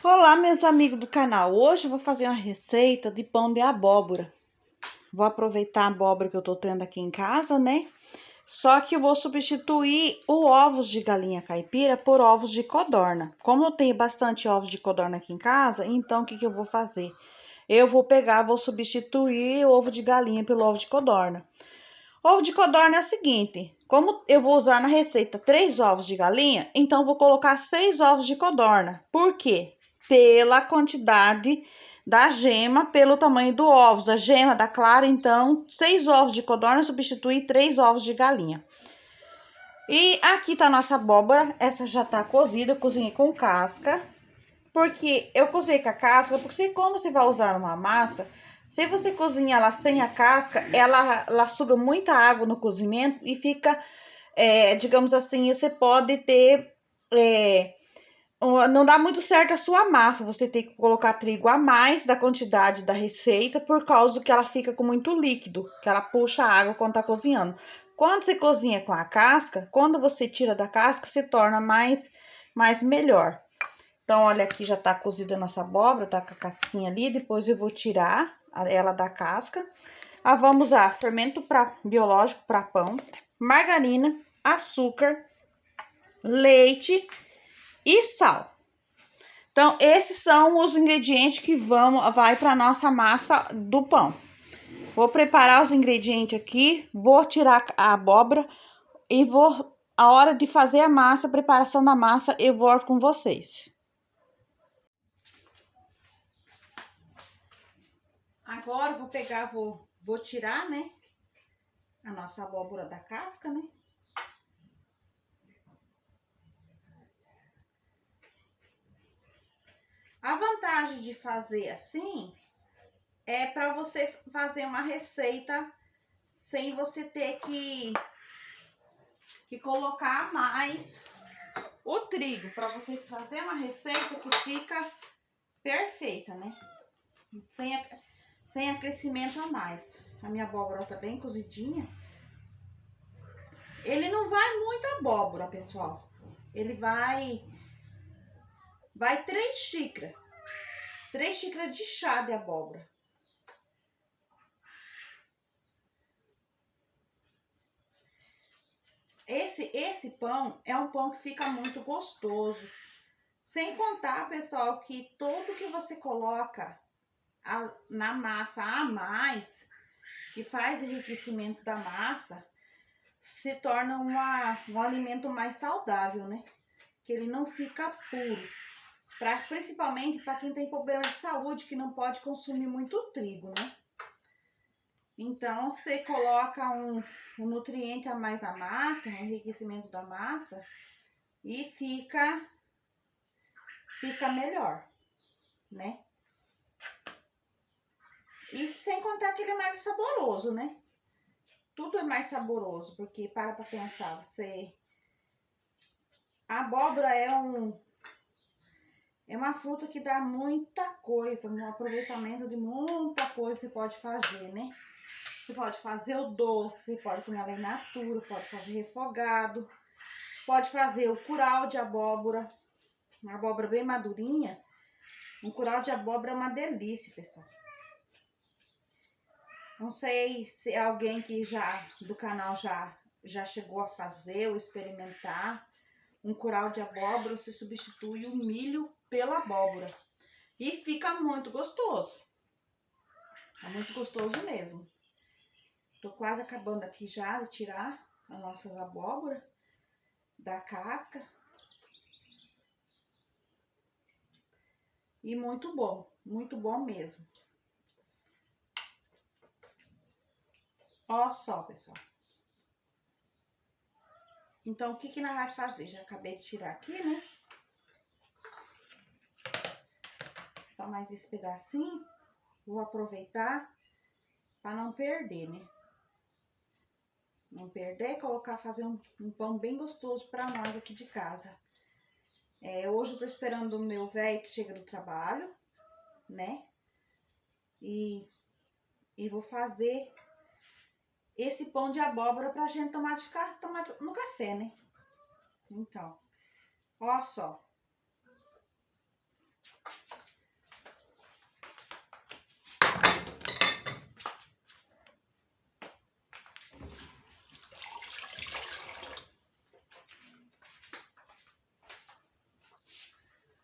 Olá, meus amigos do canal. Hoje eu vou fazer uma receita de pão de abóbora. Vou aproveitar a abóbora que eu tô tendo aqui em casa, né? Só que eu vou substituir os ovos de galinha caipira por ovos de codorna. Como eu tenho bastante ovos de codorna aqui em casa, então o que eu vou fazer? Eu vou substituir o ovo de galinha pelo ovo de codorna. Ovo de codorna é o seguinte, como eu vou usar na receita 3 ovos de galinha, então vou colocar 6 ovos de codorna. Por quê? Pela quantidade da gema, pelo tamanho do ovo, da gema, da clara, então 6 ovos de codorna substitui 3 ovos de galinha. E aqui tá a nossa abóbora, essa já tá cozida, eu cozinhei com casca. Porque eu cozinhei com a casca, porque como você vai usar uma massa, se você cozinha ela sem a casca, ela suga muita água no cozimento e fica, digamos assim, você pode ter, não dá muito certo a sua massa, você tem que colocar trigo a mais da quantidade da receita, por causa que ela fica com muito líquido, que ela puxa a água quando tá cozinhando. Quando você cozinha com a casca, quando você tira da casca, se torna mais melhor. Então, olha aqui, já tá cozida a nossa abóbora, tá com a casquinha ali. Depois eu vou tirar ela da casca. Vamos usar fermento biológico para pão, margarina, açúcar, leite e sal. Então, esses são os ingredientes que vai para nossa massa do pão. Vou preparar os ingredientes aqui, vou tirar a abóbora e a hora de fazer a massa, a preparação da massa, eu volto com vocês. Agora, vou tirar, né, a nossa abóbora da casca, né? A vantagem de fazer assim é para você fazer uma receita sem você ter que colocar mais o trigo, para você fazer uma receita que fica perfeita, né? Sem acrescimento a mais. A minha abóbora tá bem cozidinha. Ele não vai muito abóbora, pessoal. Ele vai 3 xícaras. 3 xícaras de chá de abóbora. Esse pão é um pão que fica muito gostoso. Sem contar, pessoal, que tudo que você coloca na massa a mais, que faz enriquecimento da massa, se torna um alimento mais saudável, né? Que ele não fica puro. Principalmente para quem tem problema de saúde, que não pode consumir muito trigo, né? Então, você coloca um nutriente a mais na massa, um enriquecimento da massa, e fica melhor, né? E sem contar que ele é mais saboroso, né? Tudo é mais saboroso, porque para pensar, a abóbora é uma fruta que dá muita coisa, um aproveitamento de muita coisa você pode fazer, né? Você pode fazer o doce, pode comer ela in natura, pode fazer refogado, pode fazer o curau de abóbora, uma abóbora bem madurinha. Um curau de abóbora é uma delícia, pessoal. Não sei se alguém que do canal já chegou a fazer ou experimentar. Um curau de abóbora, você substitui o milho pela abóbora. E fica muito gostoso. É muito gostoso mesmo. Tô quase acabando aqui já de tirar as nossas abóboras da casca. E muito bom mesmo. Ó só, pessoal. Então, o que nós vamos fazer? Já acabei de tirar aqui, né? Só mais esse pedacinho. Vou aproveitar para não perder, né? Não perder, fazer um pão bem gostoso para nós aqui de casa. Hoje eu tô esperando o meu velho que chega do trabalho, né? E vou fazer esse pão de abóbora pra gente tomar no café, né? Então, ó só.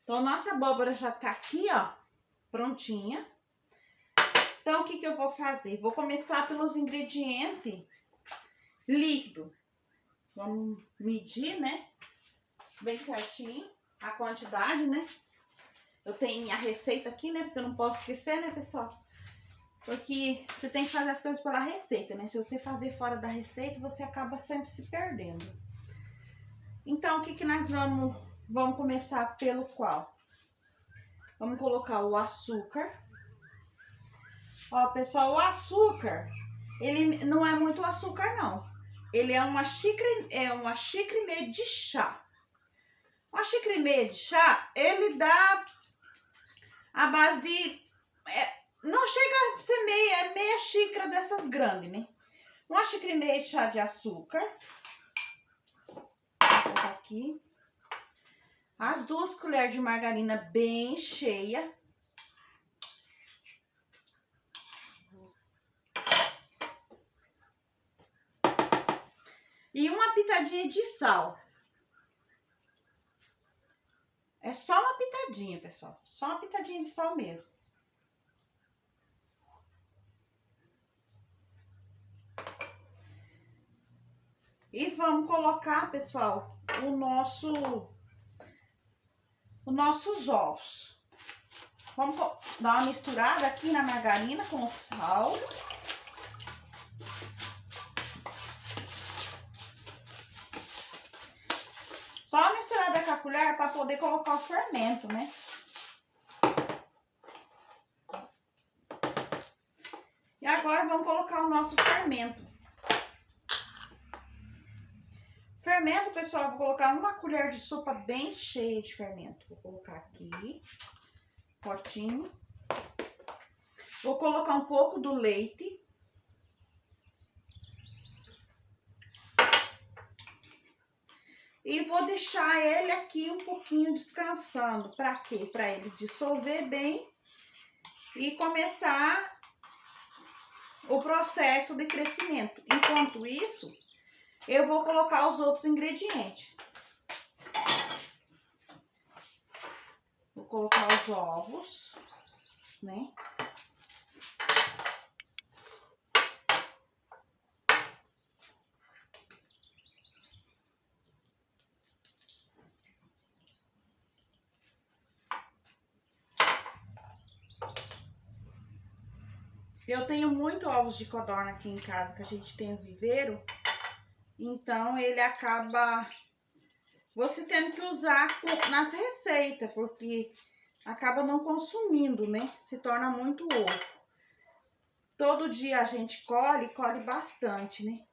Então, nossa abóbora já tá aqui, ó, prontinha. Então, o que que eu vou fazer? Vou começar pelos ingredientes líquidos. Vamos medir, né? Bem certinho a quantidade, né? Eu tenho minha receita aqui, né? Porque eu não posso esquecer, né, pessoal? Porque você tem que fazer as coisas pela receita, né? Se você fazer fora da receita, você acaba sempre se perdendo. Então, o que que nós vamos começar pelo qual? Vamos colocar o açúcar. Ó, pessoal, o açúcar, ele não é muito açúcar, não. Ele é uma xícara e meia de chá. Uma xícara e meia de chá, ele dá a base de... não chega a ser meia xícara dessas grandes, né? Uma xícara e meia de chá de açúcar. Vou colocar aqui. As 2 colheres de margarina bem cheia. E uma pitadinha de sal. É só uma pitadinha, pessoal. Só uma pitadinha de sal mesmo. E vamos colocar, pessoal, os nossos ovos. Vamos dar uma misturada aqui na margarina com o sal. Só uma misturada com a colher para poder colocar o fermento, né? E agora vamos colocar o nosso fermento. Fermento, pessoal, vou colocar uma colher de sopa bem cheia de fermento. Vou colocar aqui, potinho. Vou colocar um pouco do leite. E vou deixar ele aqui um pouquinho descansando. Para quê? Para ele dissolver bem e começar o processo de crescimento. Enquanto isso, eu vou colocar os outros ingredientes. Vou colocar os ovos, né? Eu tenho muito ovos de codorna aqui em casa, que a gente tem o viveiro. Então, ele acaba você tendo que usar nas receitas, porque acaba não consumindo, né? Se torna muito ovo. Todo dia a gente colhe bastante, né?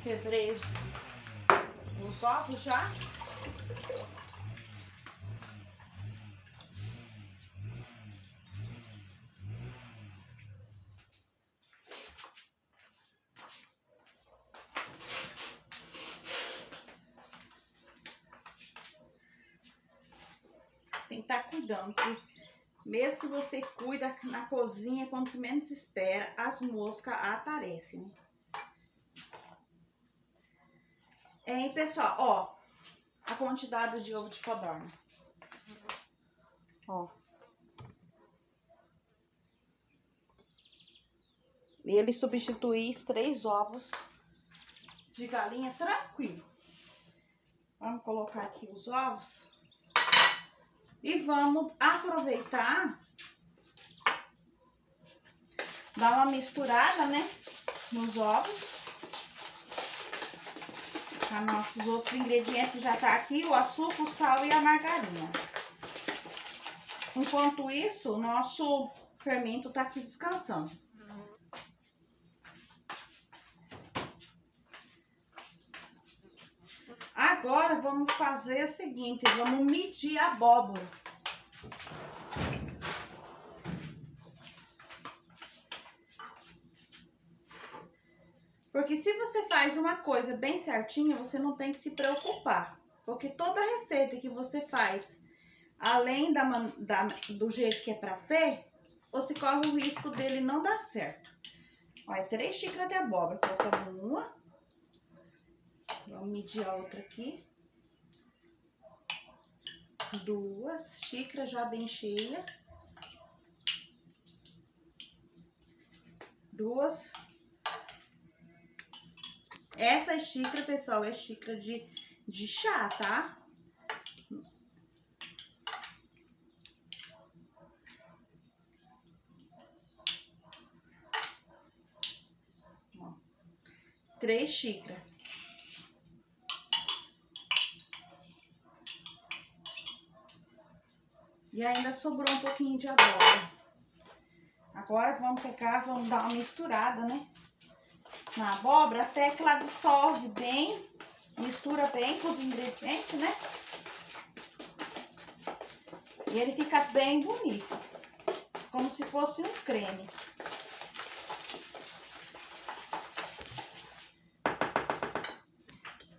Quebrei os ovos já. Tem que estar cuidando, porque mesmo que você cuida na cozinha, quando menos espera, as moscas aparecem, né? E pessoal, ó, a quantidade de ovo de codorna. Ó. Ele substitui os 3 ovos de galinha tranquilo. Vamos colocar aqui os ovos. E vamos aproveitar, dar uma misturada, né, nos ovos. Os nossos outros ingredientes já tá aqui, o açúcar, o sal e a margarina. Enquanto isso, o nosso fermento tá aqui descansando. Agora, vamos fazer o seguinte, vamos medir a abóbora. Porque se você faz uma coisa bem certinha, você não tem que se preocupar. Porque toda receita que você faz, além do jeito que é pra ser, você corre o risco dele não dar certo. Olha, 3 xícaras de abóbora. Colocamos uma. Vamos medir a outra aqui. 2 xícaras já bem cheia. 2. Essa xícara, pessoal, é xícara de chá, tá? Ó, 3 xícaras. E ainda sobrou um pouquinho de abóbora. Agora vamos pegar, vamos dar uma misturada, né? Na abóbora, até que ela dissolve bem, mistura bem com os ingredientes, né? E ele fica bem bonito, como se fosse um creme.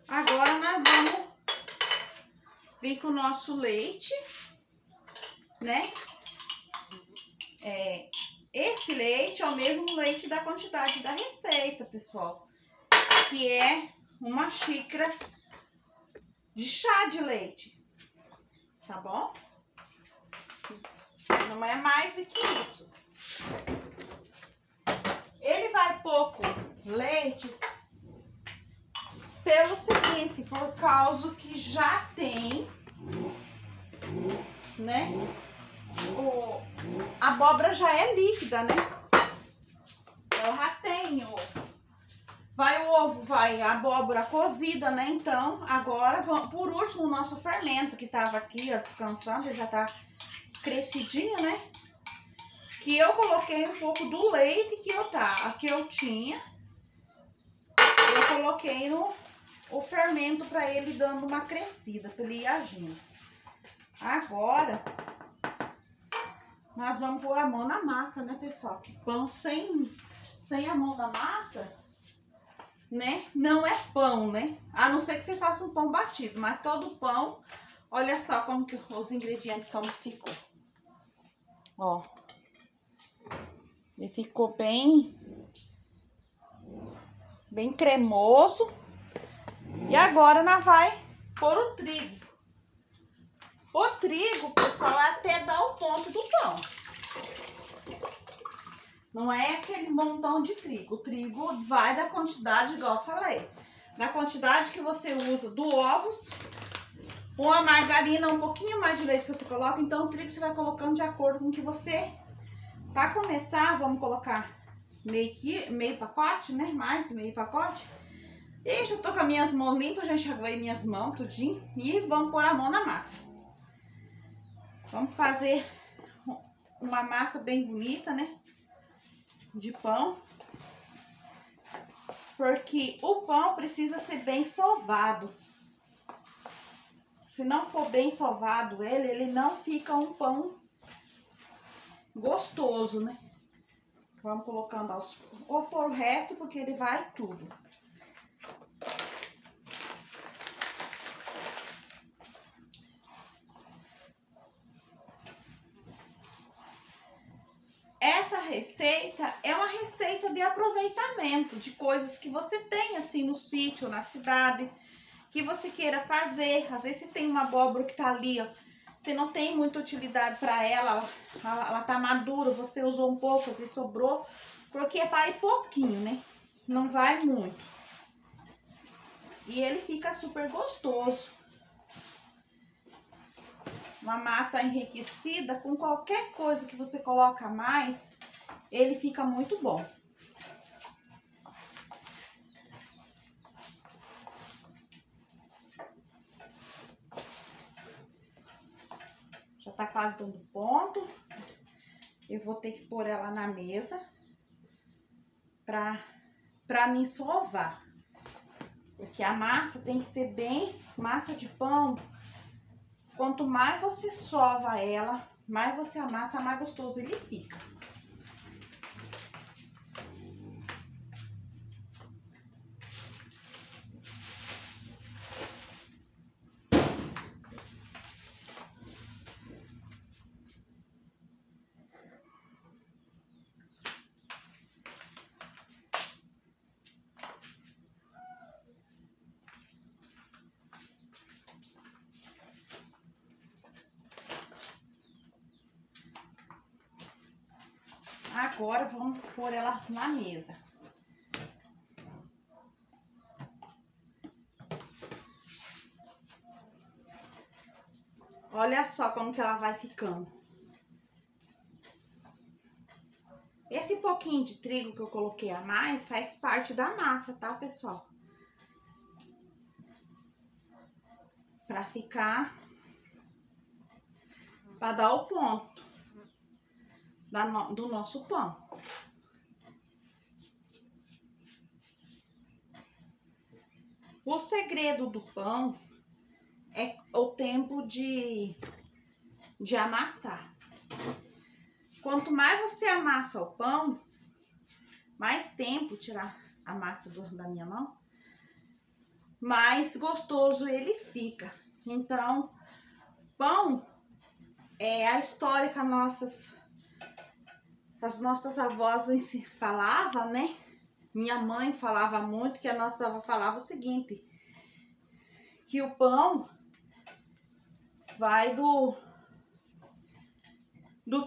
Agora nós vamos vir com o nosso leite, né? Esse leite é o mesmo leite da quantidade da receita, pessoal. Que é uma xícara de chá de leite, tá bom? Não é mais do que isso. Ele vai pouco leite pelo seguinte, por causa que já tem, né? A abóbora já é líquida, né? Ela já tem vai o ovo, vai a abóbora cozida, né? Então, agora, por último, o nosso fermento que tava aqui, ó, descansando, ele já tá crescidinho, né? Que eu coloquei um pouco do leite que eu tinha. Eu coloquei o fermento para ele dando uma crescida, para ele ir agindo. Agora, nós vamos pôr a mão na massa, né, pessoal? Que pão sem a mão na massa, né, não é pão, né? A não ser que você faça um pão batido, mas todo pão, olha só como que os ingredientes como ficou. Ó, ele ficou bem cremoso. E agora nós vai pôr o trigo. O trigo, pessoal, até dá o ponto do pão. Não é aquele montão de trigo. O trigo vai da quantidade, igual eu falei, da quantidade que você usa do ovos, ou a margarina, um pouquinho mais de leite que você coloca. Então, o trigo você vai colocando de acordo com o que você... Para começar, vamos colocar meio pacote, né? Mais meio pacote. E já tô com as minhas mãos limpas, já enxaguei minhas mãos, tudinho. E vamos pôr a mão na massa. Vamos fazer uma massa bem bonita, né? De pão. Porque o pão precisa ser bem sovado. Se não for bem sovado ele não fica um pão gostoso, né? Vamos colocando ou por o resto, porque ele vai tudo. Essa receita é uma receita de aproveitamento de coisas que você tem assim no sítio, na cidade, que você queira fazer. Às vezes você tem uma abóbora que tá ali, ó, você não tem muita utilidade para ela tá madura, você usou um pouco, às vezes sobrou, porque vai pouquinho, né? Não vai muito. E ele fica super gostoso. Uma massa enriquecida, com qualquer coisa que você coloca a mais, ele fica muito bom. Já tá quase dando ponto. Eu vou ter que pôr ela na mesa pra me sovar. Porque a massa tem que ser bem massa de pão. Quanto mais você sova ela, mais você amassa, mais gostoso ele fica. Agora vamos pôr ela na mesa. Olha só como que ela vai ficando. Esse pouquinho de trigo que eu coloquei a mais faz parte da massa, tá, pessoal? Pra ficar, pra dar o ponto do nosso pão. O segredo do pão é o tempo de amassar. Quanto mais você amassa o pão, mais tempo tirar a massa da minha mão, mais gostoso ele fica. Então, pão é a história que as nossas avós falavam, né? Minha mãe falava muito, que a nossa avó falava o seguinte, que o pão vai do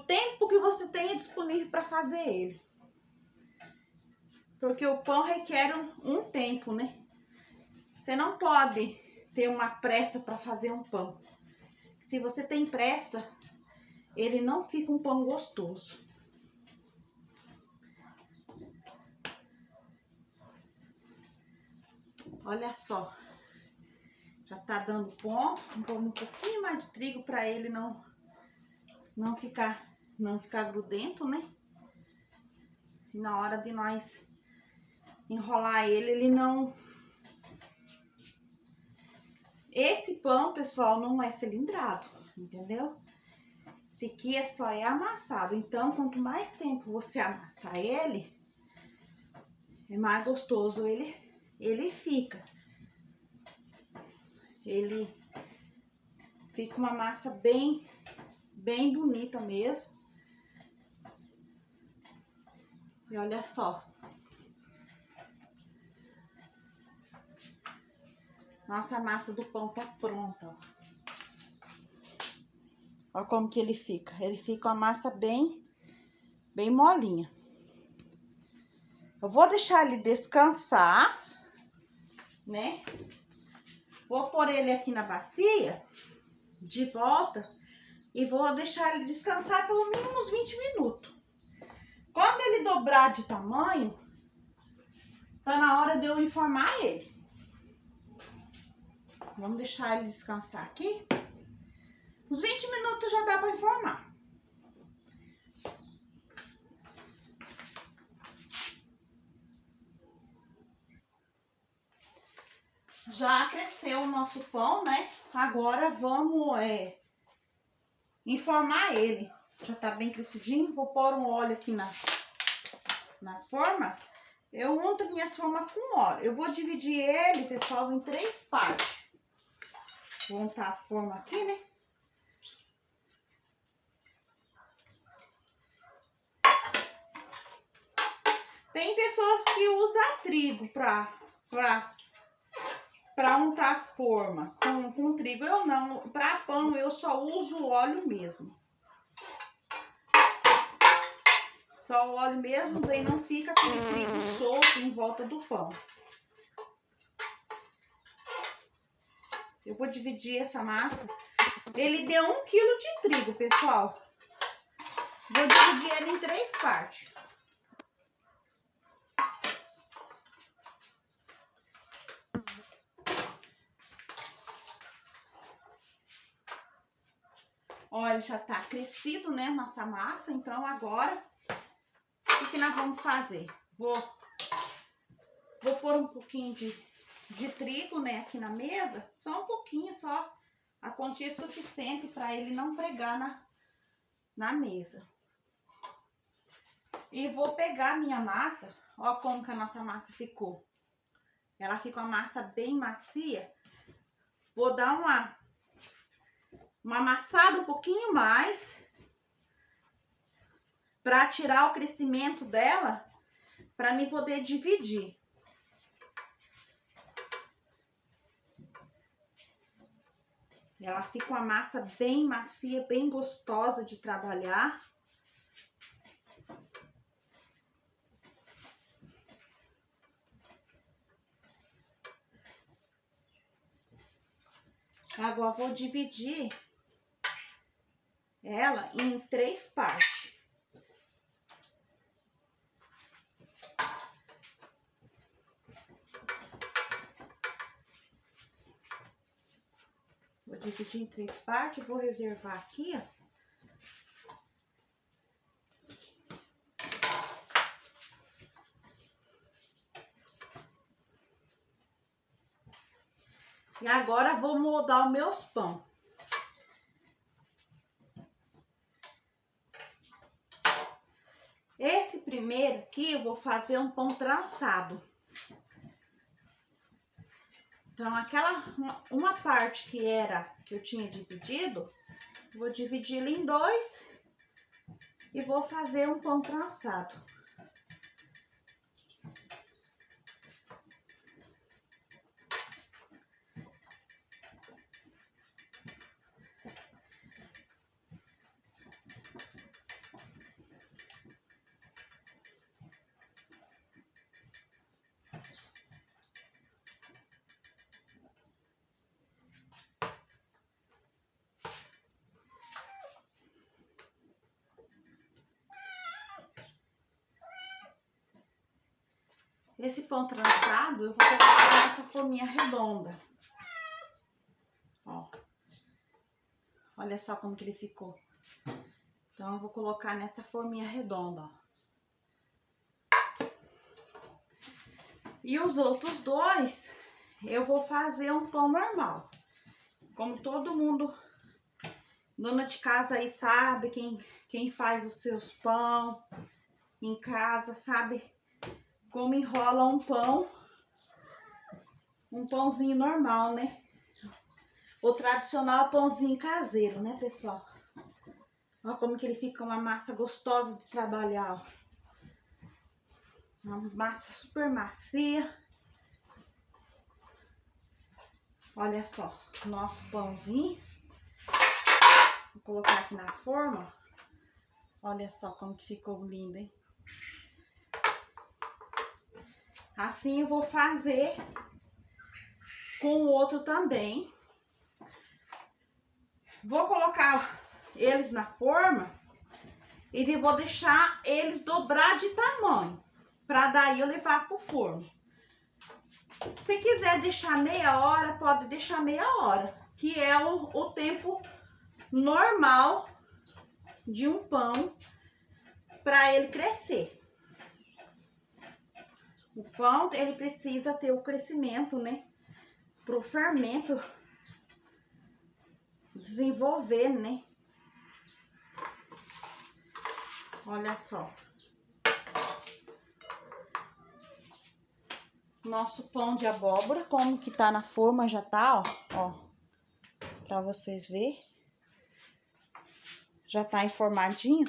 tempo que você tenha disponível para fazer ele. Porque o pão requer um tempo, né? Você não pode ter uma pressa para fazer um pão. Se você tem pressa, ele não fica um pão gostoso. Olha só. Já tá dando ponto. Vamos pôr um pouquinho mais de trigo para ele não ficar grudento, né? E na hora de nós enrolar ele não... Esse pão, pessoal, não é cilindrado, entendeu? Esse aqui só é amassado. Então, quanto mais tempo você amassar ele, é mais gostoso ele fica. Ele fica uma massa bem bonita mesmo. E olha só. Nossa massa do pão tá pronta, ó. Olha como que ele fica. Ele fica uma massa bem molinha. Eu vou deixar ele descansar, né? Vou pôr ele aqui na bacia, de volta, e vou deixar ele descansar pelo mínimo uns 20 minutos. Quando ele dobrar de tamanho, tá na hora de eu informar ele. Vamos deixar ele descansar aqui. Uns 20 minutos já dá para informar. Já cresceu o nosso pão, né? Agora vamos informar ele. Já tá bem crescidinho. Vou pôr um óleo aqui nas formas. Eu unto minhas formas com óleo. Eu vou dividir ele, pessoal, em 3 partes. Vou untar as formas aqui, né? Tem pessoas que usam trigo pra untar as formas com trigo. Eu não. Pra pão eu só uso óleo mesmo. Só o óleo mesmo, daí não fica aquele trigo solto em volta do pão. Eu vou dividir essa massa. Ele deu 1 quilo de trigo, pessoal. Vou dividir ele em 3 partes. Olha, já tá crescido, né, nossa massa. Então, agora, o que nós vamos fazer? Vou pôr um pouquinho de trigo, né, aqui na mesa. Só um pouquinho, só a quantia suficiente para ele não pregar na mesa. E vou pegar a minha massa. Ó como que a nossa massa ficou. Ela fica uma massa bem macia. Vou dar uma amassada um pouquinho mais para tirar o crescimento dela, para mim poder dividir. Ela fica uma massa bem macia, bem gostosa de trabalhar. Agora vou dividir ela em 3 partes. Vou dividir em 3 partes, vou reservar aqui, ó. E agora vou moldar os meus pão. Esse primeiro aqui eu vou fazer um pão trançado. Então, uma parte que eu tinha dividido, vou dividi-la em 2 e vou fazer um pão trançado. Esse pão trançado, eu vou colocar nessa forminha redonda. Ó. Olha só como que ele ficou. Então, eu vou colocar nessa forminha redonda, ó. E os outros 2, eu vou fazer um pão normal. Como todo mundo, dona de casa aí sabe, quem faz os seus pão em casa, sabe como enrola um pão, um pãozinho normal, né? O tradicional pãozinho caseiro, né, pessoal? Olha como que ele fica uma massa gostosa de trabalhar, ó. Uma massa super macia. Olha só, nosso pãozinho. Vou colocar aqui na forma. Olha só como que ficou lindo, hein? Assim eu vou fazer com o outro também. Vou colocar eles na forma e vou deixar eles dobrar de tamanho, para daí eu levar pro forno. Se quiser deixar meia hora, pode deixar meia hora, que é o tempo normal de um pão para ele crescer. O pão, ele precisa ter o crescimento, né? Pro fermento desenvolver, né? Olha só. Nosso pão de abóbora, como que tá na forma, já tá, ó. Pra vocês verem. Já tá enformadinho.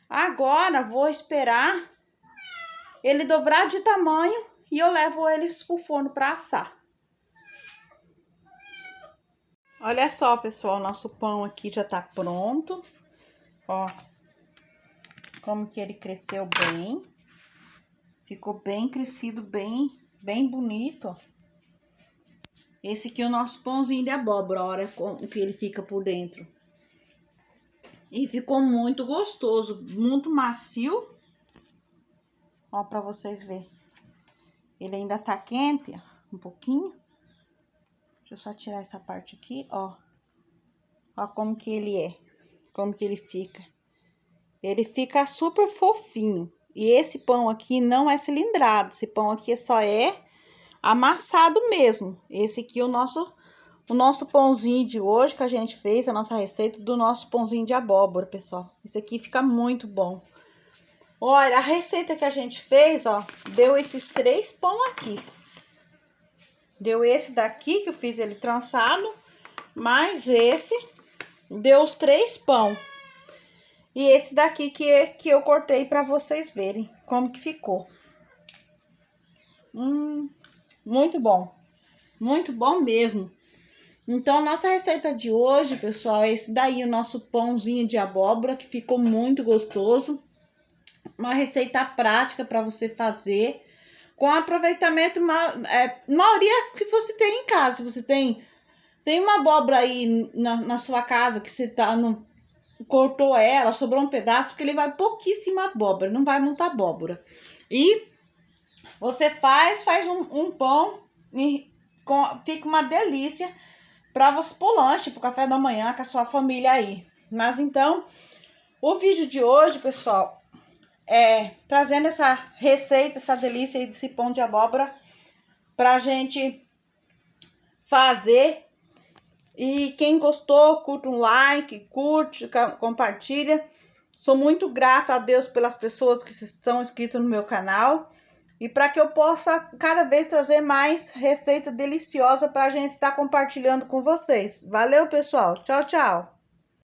Agora, vou esperar ele dobrar de tamanho e eu levo eles pro forno pra assar. Olha só, pessoal, nosso pão aqui já tá pronto. Ó, como que ele cresceu bem. Ficou bem crescido, bem bonito. Esse aqui é o nosso pãozinho de abóbora, olha como que ele fica por dentro. E ficou muito gostoso, muito macio. Ó, pra vocês verem. Ele ainda tá quente, ó, um pouquinho. Deixa eu só tirar essa parte aqui, ó. Ó como que ele é, como que ele fica. Ele fica super fofinho. E esse pão aqui não é cilindrado, esse pão aqui só é amassado mesmo. Esse aqui é o nosso pãozinho de hoje que a gente fez, a nossa receita do nosso pãozinho de abóbora, pessoal. Esse aqui fica muito bom. Olha, a receita que a gente fez, ó, deu esses 3 pão aqui. Deu esse daqui, que eu fiz ele trançado, mais esse, deu os 3 pão. E esse daqui que eu cortei pra vocês verem como que ficou. Muito bom mesmo. Então, nossa receita de hoje, pessoal, é esse daí, o nosso pãozinho de abóbora, que ficou muito gostoso. Uma receita prática para você fazer, com aproveitamento, maioria que você tem em casa. Se você tem Tem uma abóbora aí na sua casa que você tá no, cortou ela, sobrou um pedaço, porque ele vai pouquíssima abóbora, não vai muita abóbora. E você faz um pão e fica uma delícia para você pôr lanche, pro café da manhã com a sua família aí. Mas então, o vídeo de hoje, pessoal, é trazendo essa receita, essa delícia aí desse pão de abóbora pra gente fazer. E quem gostou, curta um like, curte, compartilha. Sou muito grata a Deus pelas pessoas que estão inscritas no meu canal. E para que eu possa cada vez trazer mais receita deliciosa para a gente estar compartilhando com vocês. Valeu, pessoal. Tchau, tchau.